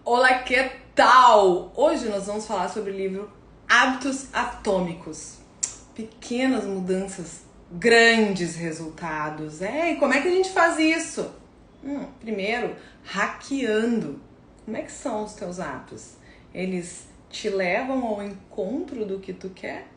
Olá, que tal? Hoje nós vamos falar sobre o livro Hábitos Atômicos. Pequenas mudanças, grandes resultados. E como é que a gente faz isso? Primeiro, hackeando. Como é que são os teus hábitos? Eles te levam ao encontro do que tu quer?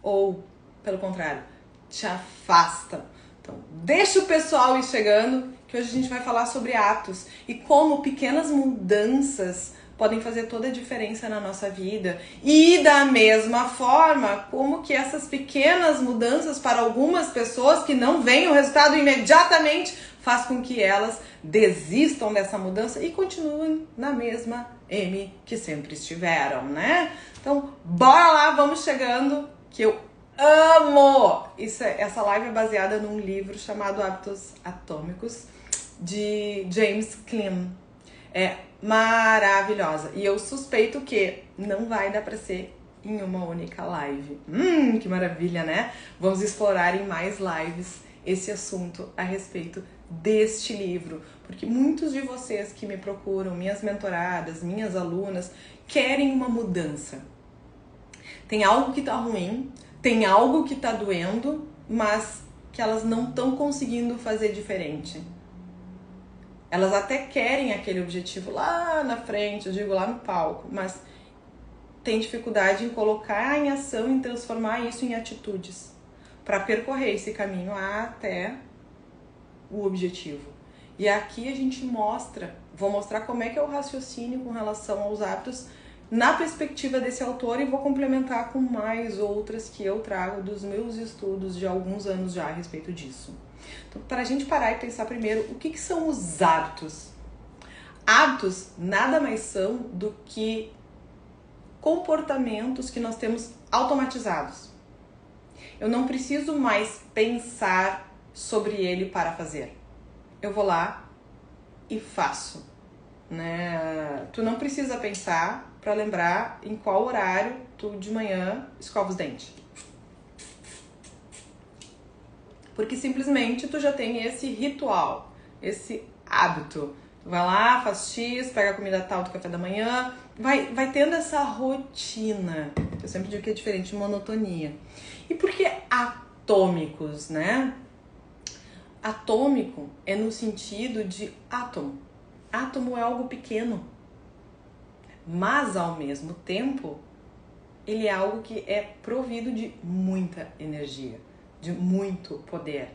Ou, pelo contrário, te afastam? Então, deixa o pessoal ir chegando, que hoje a gente vai falar sobre hábitos e como pequenas mudanças podem fazer toda a diferença na nossa vida. E da mesma forma, como que essas pequenas mudanças para algumas pessoas que não veem o resultado imediatamente faz com que elas desistam dessa mudança e continuem na mesma M que sempre estiveram, né? Então, bora lá, vamos chegando, que eu amo! Essa live é baseada num livro chamado Hábitos Atômicos, de James Clear. É maravilhosa. E eu suspeito que não vai dar pra ser em uma única live. Que maravilha, né? Vamos explorar em mais lives esse assunto a respeito deste livro. Porque muitos de vocês que me procuram, minhas mentoradas, minhas alunas, querem uma mudança. Tem algo que tá ruim, tem algo que tá doendo, mas que elas não estão conseguindo fazer diferente. Elas até querem aquele objetivo lá na frente, eu digo lá no palco, mas tem dificuldade em colocar em ação, em transformar isso em atitudes para percorrer esse caminho até o objetivo. E aqui a gente vou mostrar como é que é o raciocínio com relação aos hábitos na perspectiva desse autor e vou complementar com mais outras que eu trago dos meus estudos de alguns anos já a respeito disso. Então, para a gente parar e pensar primeiro, o que são os hábitos? Hábitos nada mais são do que comportamentos que nós temos automatizados. Eu não preciso mais pensar sobre ele para fazer. Eu vou lá e faço, né? Tu não precisa pensar para lembrar em qual horário tu de manhã escova os dentes. Porque simplesmente tu já tem esse ritual, esse hábito. Tu vai lá, faz X, pega a comida tal do café da manhã, vai tendo essa rotina. Eu sempre digo que é diferente de monotonia. E por que atômicos, né? Atômico é no sentido de átomo. Átomo é algo pequeno, mas ao mesmo tempo ele é algo que é provido de muita energia, de muito poder.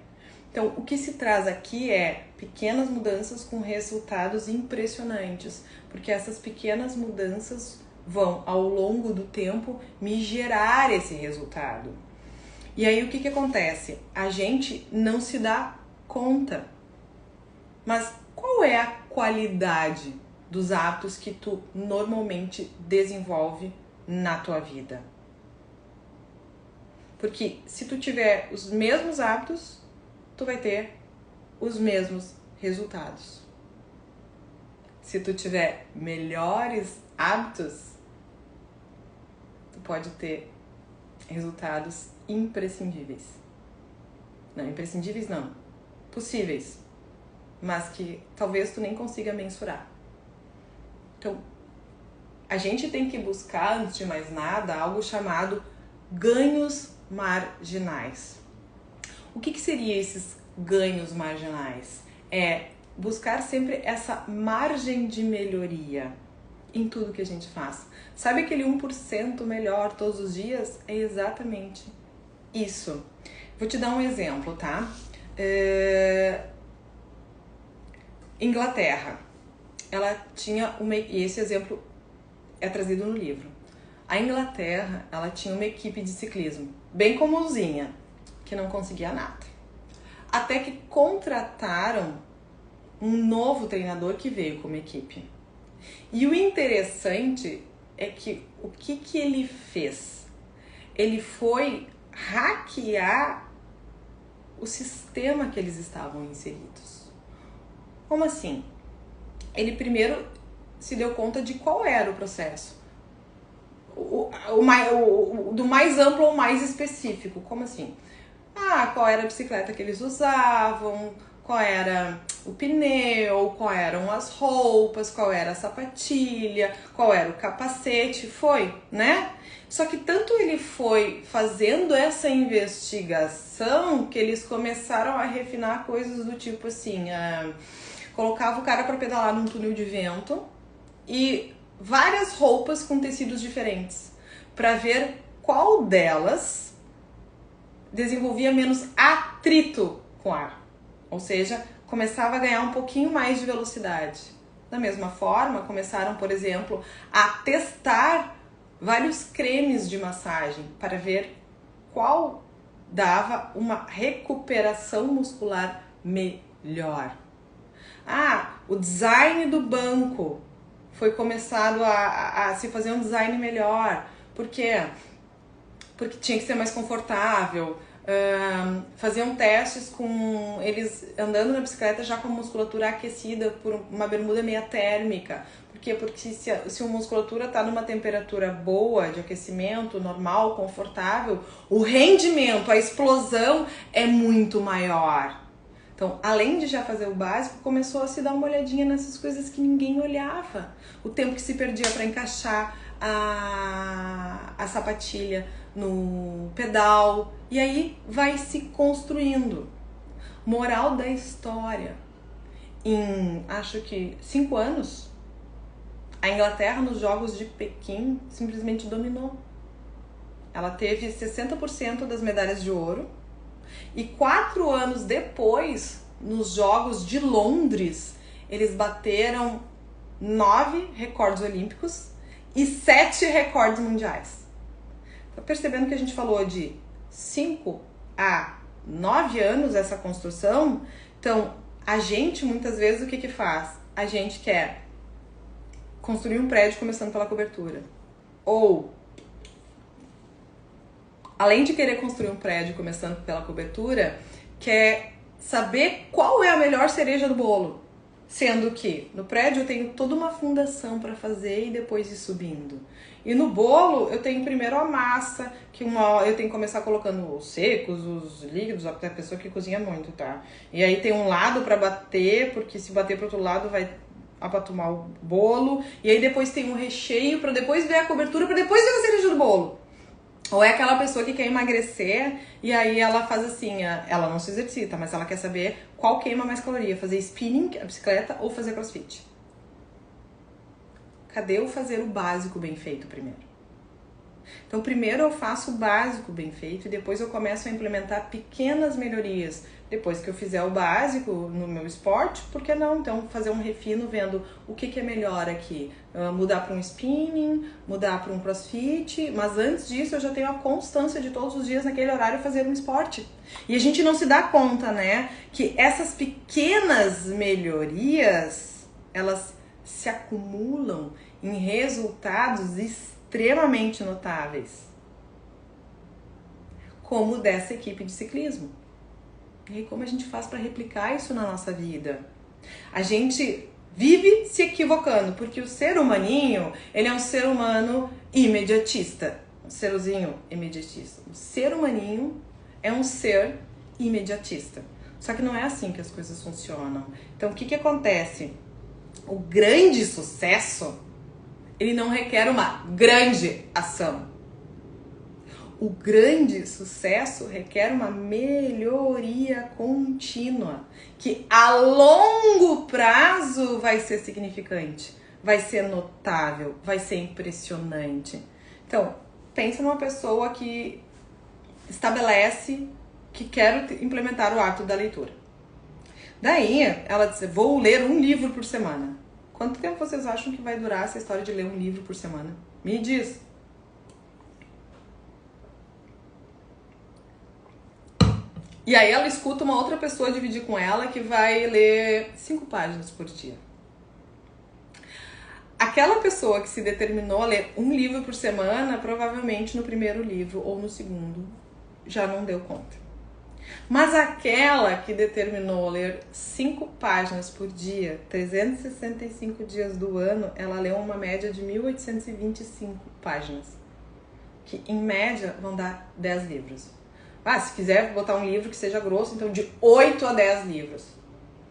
Então, o que se traz aqui é pequenas mudanças com resultados impressionantes, porque essas pequenas mudanças vão, ao longo do tempo, me gerar esse resultado. E aí, o que acontece? A gente não se dá conta. Mas qual é a qualidade dos hábitos que tu normalmente desenvolve na tua vida? Porque se tu tiver os mesmos hábitos, tu vai ter os mesmos resultados. Se tu tiver melhores hábitos, tu pode ter resultados imprescindíveis. Não, imprescindíveis não. Possíveis. Mas que talvez tu nem consiga mensurar. Então, a gente tem que buscar, antes de mais nada, algo chamado ganhos marginais. O que seria esses ganhos marginais? É buscar sempre essa margem de melhoria em tudo que a gente faz. Sabe aquele 1% melhor todos os dias? É exatamente isso. Vou te dar um exemplo, tá? Inglaterra, ela tinha e esse exemplo é trazido no livro. A Inglaterra, ela tinha uma equipe de ciclismo bem comumzinha, que não conseguia nada. Até que contrataram um novo treinador que veio como equipe. E o interessante é que o que ele fez? Ele foi hackear o sistema que eles estavam inseridos. Como assim? Ele primeiro se deu conta de qual era o processo. Do mais amplo ao mais específico. Como assim? Qual era a bicicleta que eles usavam, qual era o pneu, qual eram as roupas, qual era a sapatilha, qual era o capacete, foi, né? Só que tanto ele foi fazendo essa investigação que eles começaram a refinar coisas do tipo assim, colocava o cara para pedalar num túnel de vento e várias roupas com tecidos diferentes, para ver qual delas desenvolvia menos atrito com o ar. Ou seja, começava a ganhar um pouquinho mais de velocidade. Da mesma forma, começaram, por exemplo, a testar vários cremes de massagem para ver qual dava uma recuperação muscular melhor. O design do banco foi começado a se fazer um design melhor. Por quê? Porque tinha que ser mais confortável. Faziam testes com eles andando na bicicleta já com a musculatura aquecida por uma bermuda meia térmica. Por quê? Porque se a musculatura está numa temperatura boa de aquecimento, normal, confortável, o rendimento, a explosão é muito maior. Então, além de já fazer o básico, começou a se dar uma olhadinha nessas coisas que ninguém olhava. O tempo que se perdia para encaixar a sapatilha no pedal. E aí vai se construindo. Moral da história. Em, acho que 5 anos, a Inglaterra nos Jogos de Pequim simplesmente dominou. Ela teve 60% das medalhas de ouro. E 4 anos depois, nos Jogos de Londres, eles bateram 9 recordes olímpicos e 7 recordes mundiais. Tá percebendo que a gente falou de 5 a 9 anos essa construção? Então, a gente muitas vezes o que faz? A gente quer construir um prédio começando pela cobertura. Ou, além de querer construir um prédio começando pela cobertura, quer saber qual é a melhor cereja do bolo. Sendo que no prédio eu tenho toda uma fundação para fazer e depois ir subindo. E no bolo eu tenho primeiro a massa, que eu tenho que começar colocando os secos, os líquidos, até a pessoa que cozinha muito, tá? E aí tem um lado para bater, porque se bater pro outro lado vai apatumar o bolo. E aí depois tem um recheio para depois ver a cobertura, para depois ver a cereja do bolo. Ou é aquela pessoa que quer emagrecer e aí ela faz assim, ela não se exercita, mas ela quer saber qual queima mais caloria, fazer spinning, a bicicleta, ou fazer crossfit. Cadê eu fazer o básico bem feito primeiro? Então primeiro eu faço o básico bem feito e depois eu começo a implementar pequenas melhorias. Depois que eu fizer o básico no meu esporte, por que não? Então fazer um refino vendo o que é melhor aqui. Mudar para um spinning, mudar para um crossfit, mas antes disso eu já tenho a constância de todos os dias naquele horário fazer um esporte. E a gente não se dá conta, né, que essas pequenas melhorias, elas se acumulam em resultados extremamente notáveis. Como o dessa equipe de ciclismo. E aí, como a gente faz para replicar isso na nossa vida? A gente vive se equivocando, porque o ser humaninho, ele é um ser humano imediatista. Um serzinho imediatista. O ser humaninho é um ser imediatista. Só que não é assim que as coisas funcionam. Então, o que acontece? O grande sucesso, ele não requer uma grande ação. O grande sucesso requer uma melhoria contínua, que a longo prazo vai ser significante, vai ser notável, vai ser impressionante. Então, pensa numa pessoa que estabelece que quer implementar o hábito da leitura. Daí, ela diz, vou ler um livro por semana. Quanto tempo vocês acham que vai durar essa história de ler um livro por semana? Me diz. E aí ela escuta uma outra pessoa dividir com ela que vai ler 5 páginas por dia. Aquela pessoa que se determinou a ler um livro por semana, provavelmente no primeiro livro ou no segundo já não deu conta. Mas aquela que determinou ler 5 páginas por dia, 365 dias do ano, ela leu uma média de 1.825 páginas. Que em média vão dar 10 livros. Se quiser botar um livro que seja grosso, então de 8 a 10 livros.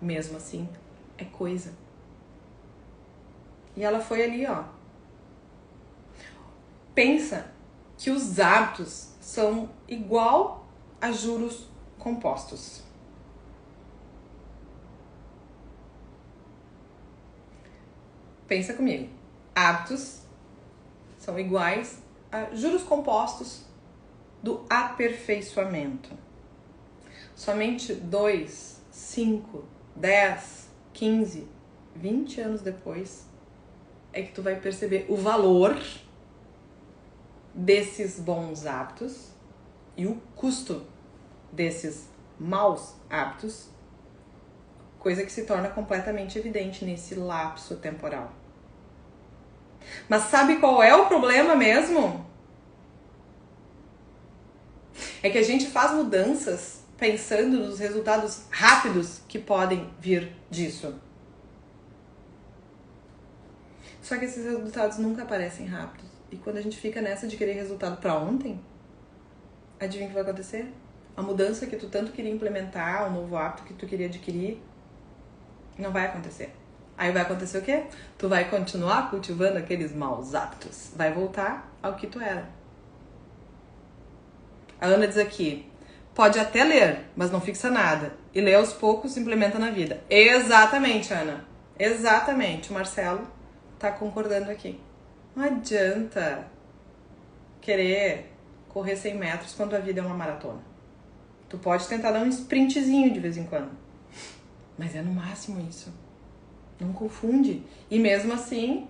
mesmo assim, é coisa. E ela foi ali, ó. Pensa que os hábitos são igual a juros compostos. Pensa comigo. Hábitos são iguais a juros compostos do aperfeiçoamento. Somente 2, 5, 10, 15, 20 anos depois é que tu vai perceber o valor desses bons hábitos e o custo desses maus hábitos, coisa que se torna completamente evidente nesse lapso temporal. Mas sabe qual é o problema mesmo? É que a gente faz mudanças pensando nos resultados rápidos que podem vir disso. Só que esses resultados nunca aparecem rápidos. E quando a gente fica nessa de querer resultado pra ontem, adivinha o que vai acontecer? A mudança que tu tanto queria implementar, o novo hábito que tu queria adquirir, não vai acontecer. Aí vai acontecer o quê? Tu vai continuar cultivando aqueles maus hábitos. Vai voltar ao que tu era. A Ana diz aqui, pode até ler, mas não fixa nada. E lê aos poucos, implementa na vida. Exatamente, Ana. Exatamente. O Marcelo tá concordando aqui. Não adianta querer correr 100 metros quando a vida é uma maratona. Tu pode tentar dar um sprintzinho de vez em quando. Mas é no máximo isso. Não confunde. E mesmo assim,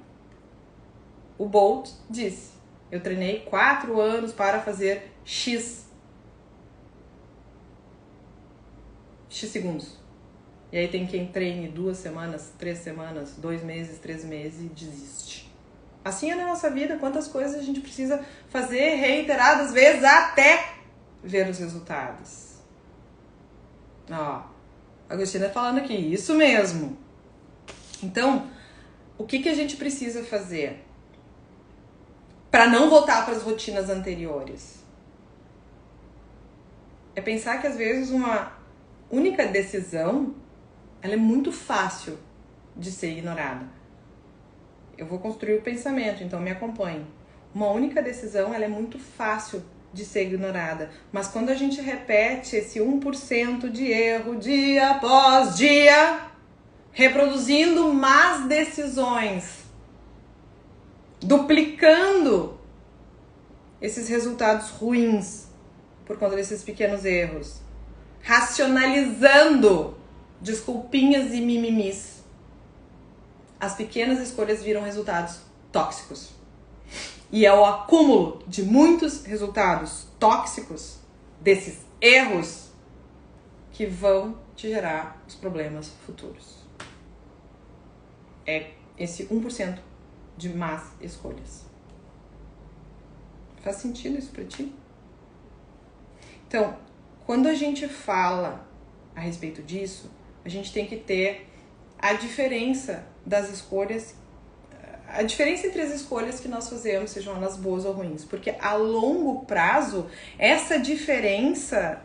o Bolt disse, eu treinei 4 anos para fazer X segundos. E aí tem quem treine 2 semanas, 3 semanas, 2 meses, 3 meses e desiste. Assim é na nossa vida, quantas coisas a gente precisa fazer reiteradas vezes até ver os resultados. Ó, a Agostina falando aqui, isso mesmo. Então, o que a gente precisa fazer para não voltar para as rotinas anteriores? É pensar que às vezes uma única decisão, ela é muito fácil de ser ignorada. Eu vou construir o pensamento, então me acompanhe. Uma única decisão, ela é muito fácil de ser ignorada. Mas quando a gente repete esse 1% de erro dia após dia, reproduzindo más decisões, duplicando esses resultados ruins por conta desses pequenos erros, racionalizando desculpinhas e mimimis, as pequenas escolhas viram resultados tóxicos. E é o acúmulo de muitos resultados tóxicos, desses erros, que vão te gerar os problemas futuros. É esse 1% de más escolhas. Faz sentido isso pra ti? Então, quando a gente fala a respeito disso, a gente tem que ter a diferença das escolhas, a diferença entre as escolhas que nós fazemos, sejam elas boas ou ruins, porque a longo prazo, essa diferença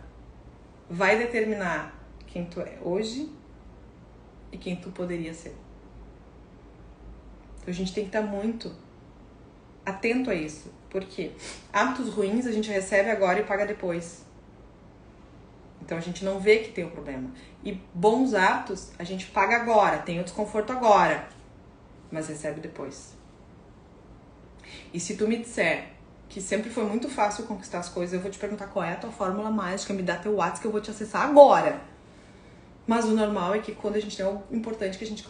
vai determinar quem tu é hoje e quem tu poderia ser. Então a gente tem que estar muito atento a isso, porque hábitos ruins a gente recebe agora e paga depois. Então a gente não vê que tem o problema. E bons hábitos a gente paga agora, tem o desconforto agora, mas recebe depois. E se tu me disser que sempre foi muito fácil conquistar as coisas, eu vou te perguntar qual é a tua fórmula mágica, me dá teu WhatsApp que eu vou te acessar agora. Mas o normal é que quando a gente tem algo importante que a gente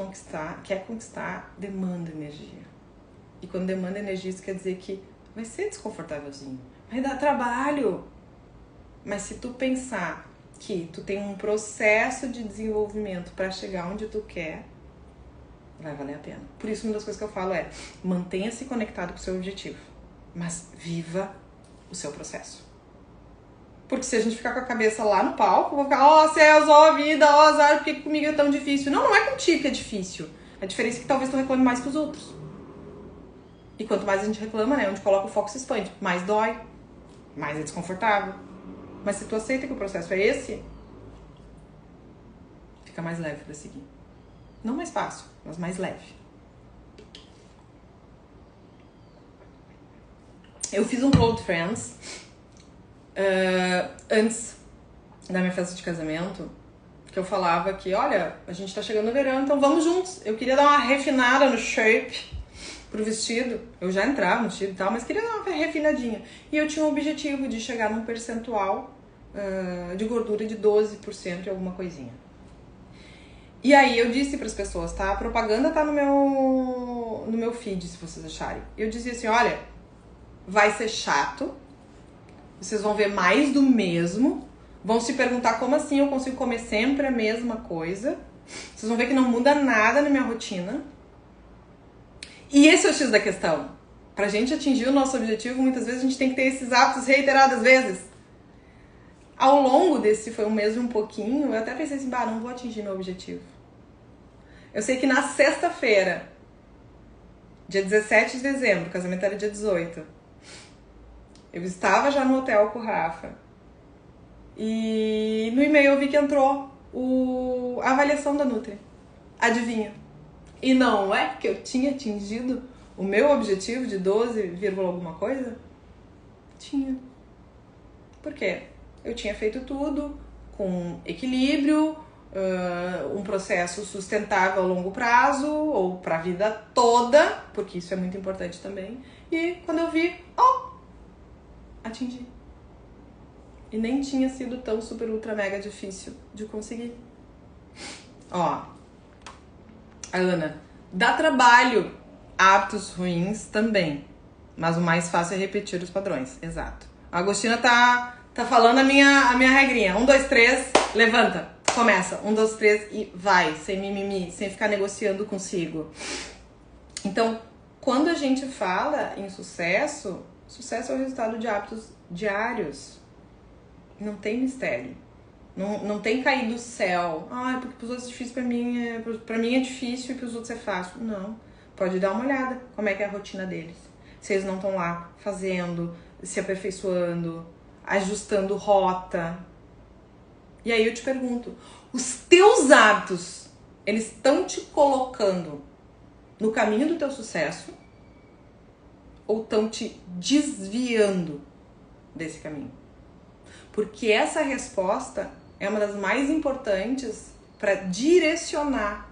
quer conquistar, demanda energia. E quando demanda energia, isso quer dizer que vai ser desconfortávelzinho, vai dar trabalho. Mas se tu pensar que tu tem um processo de desenvolvimento para chegar onde tu quer, vai valer a pena. Por isso, uma das coisas que eu falo é, mantenha-se conectado com o seu objetivo, mas viva o seu processo. Porque se a gente ficar com a cabeça lá no palco, eu vou ficar, ó céus, ó vida, ó azar, por que comigo é tão difícil? Não, não é contigo que é difícil. A diferença é que talvez tu reclame mais que os outros. E quanto mais a gente reclama, né, onde coloca o foco se expande. Mais dói, mais é desconfortável. Mas se tu aceita que o processo é esse, fica fica mais leve pra seguir. Não mais fácil, mas mais leve. Eu fiz um Close Friends antes da minha festa de casamento, que eu falava que, olha, a gente tá chegando no verão, então vamos juntos. Eu queria dar uma refinada no shape pro vestido. Eu já entrava no vestido e tal, mas queria dar uma refinadinha. E eu tinha o objetivo de chegar num percentual de gordura de 12% e alguma coisinha. E aí eu disse pras pessoas, tá? A propaganda tá no meu feed, se vocês acharem. Eu dizia assim, olha, vai ser chato, vocês vão ver mais do mesmo, vão se perguntar como assim eu consigo comer sempre a mesma coisa. Vocês vão ver que não muda nada na minha rotina. E esse é o X da questão. Pra gente atingir o nosso objetivo, muitas vezes a gente tem que ter esses hábitos reiteradas vezes. Ao longo desse, foi um mês e um pouquinho, eu até pensei assim, não vou atingir meu objetivo. Eu sei que na sexta-feira, dia 17 de dezembro, o casamento era dia 18, eu estava já no hotel com o Rafa. E no e-mail eu vi que entrou a avaliação da Nutri. Adivinha? E não é que eu tinha atingido o meu objetivo de 12, alguma coisa? Tinha. Por quê? Eu tinha feito tudo com equilíbrio, um processo sustentável a longo prazo, ou para a vida toda, porque isso é muito importante também. E quando eu vi, atingi. E nem tinha sido tão super, ultra, mega difícil de conseguir. A Ana, dá trabalho, hábitos ruins também, mas o mais fácil é repetir os padrões. Exato. A Agostina tá falando a minha regrinha. 1, 2, 3, levanta, começa. 1, 2, 3 e vai, sem mimimi, sem ficar negociando consigo. Então, quando a gente fala em sucesso é o resultado de hábitos diários. Não tem mistério. Não tem cair do céu. Porque pros outros é difícil, pra mim é difícil e pros outros é fácil. Não. Pode dar uma olhada como é que é a rotina deles. Se eles não estão lá fazendo, se aperfeiçoando, ajustando rota. E aí eu te pergunto, os teus hábitos, eles estão te colocando no caminho do teu sucesso ou estão te desviando desse caminho? Porque essa resposta é uma das mais importantes para direcionar,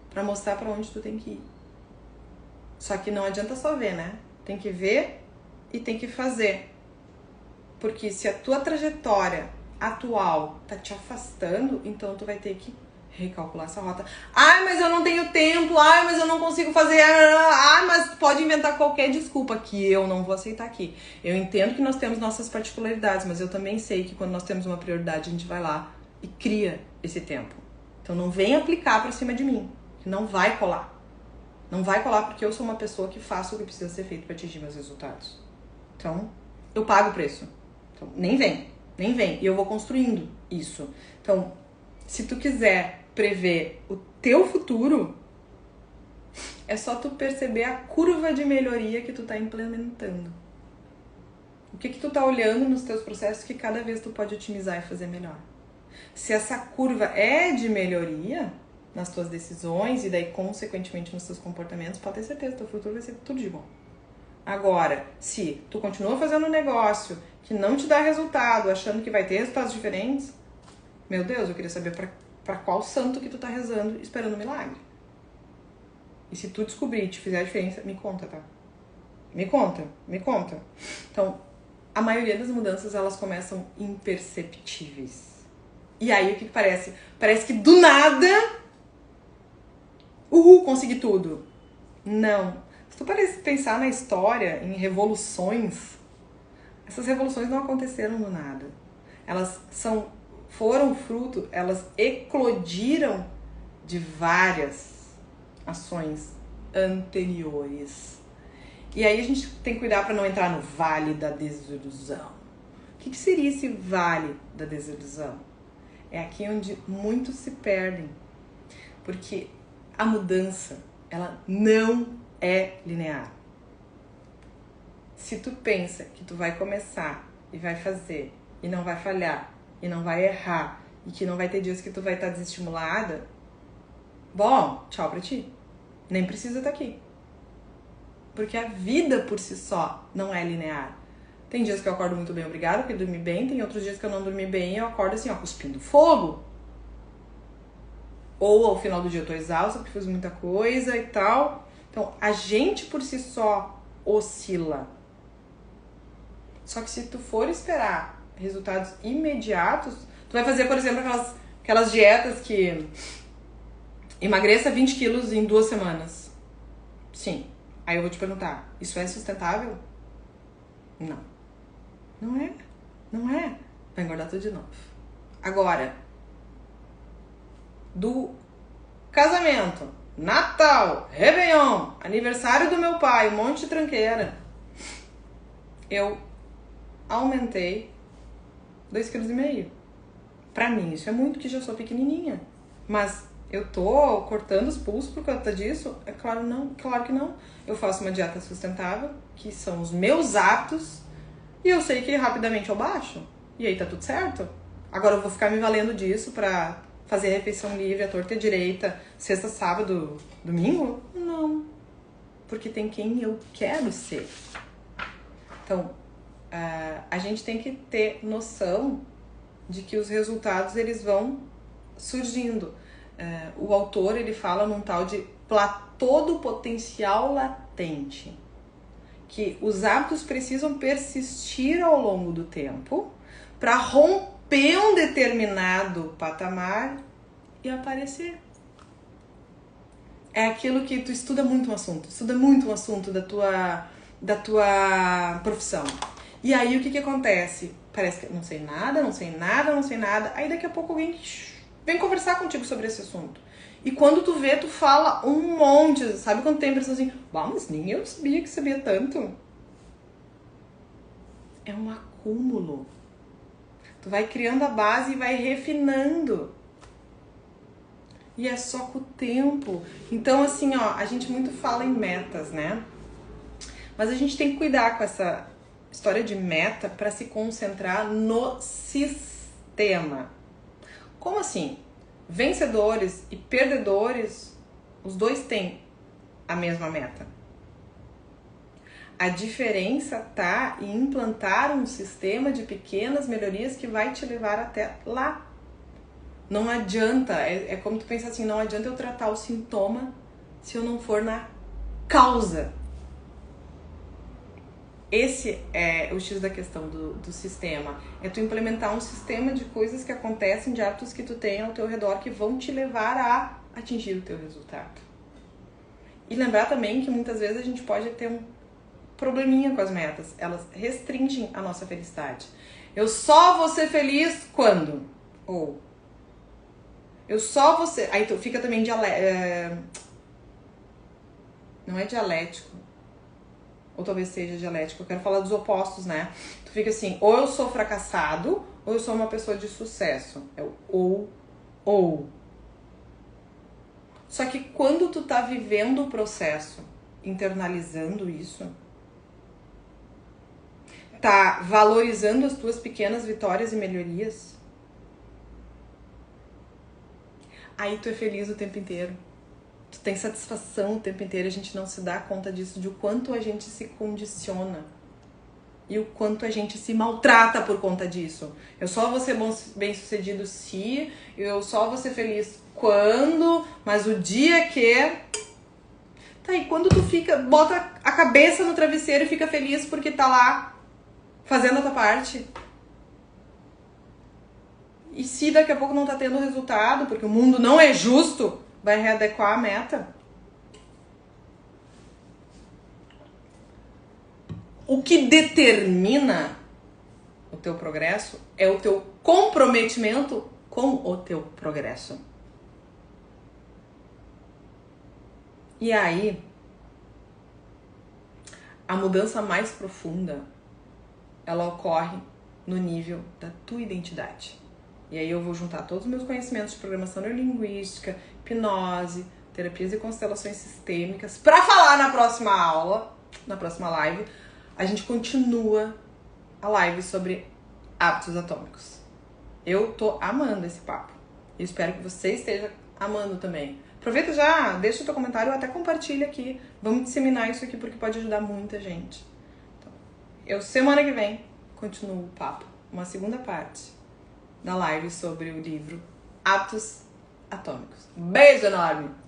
para mostrar para onde tu tem que ir. Só que não adianta só ver, né? Tem que ver e tem que fazer. Porque se a tua trajetória atual tá te afastando, então tu vai ter que recalcular essa rota. Mas eu não tenho tempo, mas eu não consigo fazer, mas pode inventar qualquer desculpa que eu não vou aceitar aqui. Eu entendo que nós temos nossas particularidades, mas eu também sei que quando nós temos uma prioridade, a gente vai lá e cria esse tempo. Então não vem aplicar pra cima de mim, que não vai colar. Não vai colar porque eu sou uma pessoa que faço o que precisa ser feito para atingir meus resultados. Então, eu pago o preço. Então, nem vem. E eu vou construindo isso. Então, se tu quiser prever o teu futuro, é só tu perceber a curva de melhoria que tu tá implementando. O que tu tá olhando nos teus processos que cada vez tu pode otimizar e fazer melhor. Se essa curva é de melhoria nas tuas decisões e daí consequentemente nos teus comportamentos, pode ter certeza que teu futuro vai ser tudo de bom. Agora, se tu continua fazendo um negócio que não te dá resultado, achando que vai ter resultados diferentes, meu Deus, eu queria saber pra qual santo que tu tá rezando esperando um milagre. E se tu descobrir e te fizer a diferença, me conta, tá? Me conta. Então, a maioria das mudanças, elas começam imperceptíveis. E aí, o que parece? Parece que do nada, consegui tudo. Não. Se tu pensar na história, em revoluções, essas revoluções não aconteceram do nada. Elas foram fruto, elas eclodiram de várias ações anteriores. E aí a gente tem que cuidar para não entrar no vale da desilusão. O que seria esse vale da desilusão? É aqui onde muitos se perdem. Porque a mudança, ela não é linear. Se tu pensa que tu vai começar e vai fazer e não vai falhar e não vai errar e que não vai ter dias que tu vai estar desestimulada, bom, tchau pra ti. Nem precisa estar aqui. Porque a vida por si só não é linear. Tem dias que eu acordo muito bem, obrigada, porque dormi bem. Tem outros dias que eu não dormi bem e eu acordo assim, ó, cuspindo fogo. Ou ao final do dia eu tô exausta porque fiz muita coisa e tal. Então, a gente por si só oscila. Só que se tu for esperar resultados imediatos, tu vai fazer, por exemplo, aquelas dietas que emagreça 20 quilos em 2 semanas. Sim. Aí eu vou te perguntar, isso é sustentável? Não. Não é. Não é. Vai engordar tudo de novo. Agora, do casamento, Natal, Réveillon, aniversário do meu pai, um monte de tranqueira, eu aumentei 2,5 kg. Pra mim, isso é muito, que já sou pequenininha. Mas eu tô cortando os pulsos por conta disso? É claro, não, claro que não. Eu faço uma dieta sustentável, que são os meus hábitos, e eu sei que rapidamente eu baixo. E aí tá tudo certo. Agora eu vou ficar me valendo disso pra fazer refeição livre, à torta e à direita, sexta, sábado, domingo? Não. Porque tem quem eu quero ser. Então, a gente tem que ter noção de que os resultados, eles vão surgindo. O autor, ele fala num tal de platô do potencial latente, que os hábitos precisam persistir ao longo do tempo para romper um determinado patamar e aparecer. É aquilo que tu estuda muito um assunto da tua profissão. E aí o que acontece? Parece que não sei nada. Aí daqui a pouco alguém vem conversar contigo sobre esse assunto. E quando tu vê, tu fala um monte. Sabe quando tem a impressão assim, mas nem eu sabia que sabia tanto. É um acúmulo. Tu vai criando a base e vai refinando. E é só com o tempo. Então, assim, ó, a gente muito fala em metas, né? Mas a gente tem que cuidar com essa história de meta para se concentrar no sistema. Como assim? Vencedores e perdedores, os dois têm a mesma meta. A diferença tá em implantar um sistema de pequenas melhorias que vai te levar até lá. Não adianta, é como tu pensar assim, não adianta eu tratar o sintoma se eu não for na causa. Esse é o X da questão do sistema. É tu implementar um sistema de coisas que acontecem, de hábitos que tu tem ao teu redor que vão te levar a atingir o teu resultado. E lembrar também que muitas vezes a gente pode ter um probleminha com as metas. Elas restringem a nossa felicidade. Eu só vou ser feliz quando? Ou eu só vou ser... Aí tu fica também não é dialético. Ou talvez seja dialético. Eu quero falar dos opostos, né? Tu fica assim, ou eu sou fracassado, ou eu sou uma pessoa de sucesso. É o ou. Só que quando tu tá vivendo o processo, internalizando isso, tá valorizando as tuas pequenas vitórias e melhorias, aí tu é feliz o tempo inteiro. Tu tem satisfação o tempo inteiro, a gente não se dá conta disso, de o quanto a gente se condiciona e o quanto a gente se maltrata por conta disso. Eu só vou ser bem sucedido se, eu só vou ser feliz quando, mas o dia que... Tá, e quando tu bota a cabeça no travesseiro e fica feliz porque tá lá fazendo a tua parte? E se daqui a pouco não tá tendo resultado, porque o mundo não é justo, vai readequar a meta? O que determina o teu progresso é o teu comprometimento com o teu progresso. E aí, a mudança mais profunda, ela ocorre no nível da tua identidade. E aí eu vou juntar todos os meus conhecimentos de programação neurolinguística, hipnose, terapias e constelações sistêmicas, para falar na próxima aula, na próxima live. A gente continua a live sobre hábitos atômicos. Eu tô amando esse papo. E espero que você esteja amando também. Aproveita já, deixa o teu comentário ou até compartilha aqui. Vamos disseminar isso aqui porque pode ajudar muita gente. Então, semana que vem, continuo o papo. Uma segunda parte da live sobre o livro Hábitos Atômicos. Beijo enorme!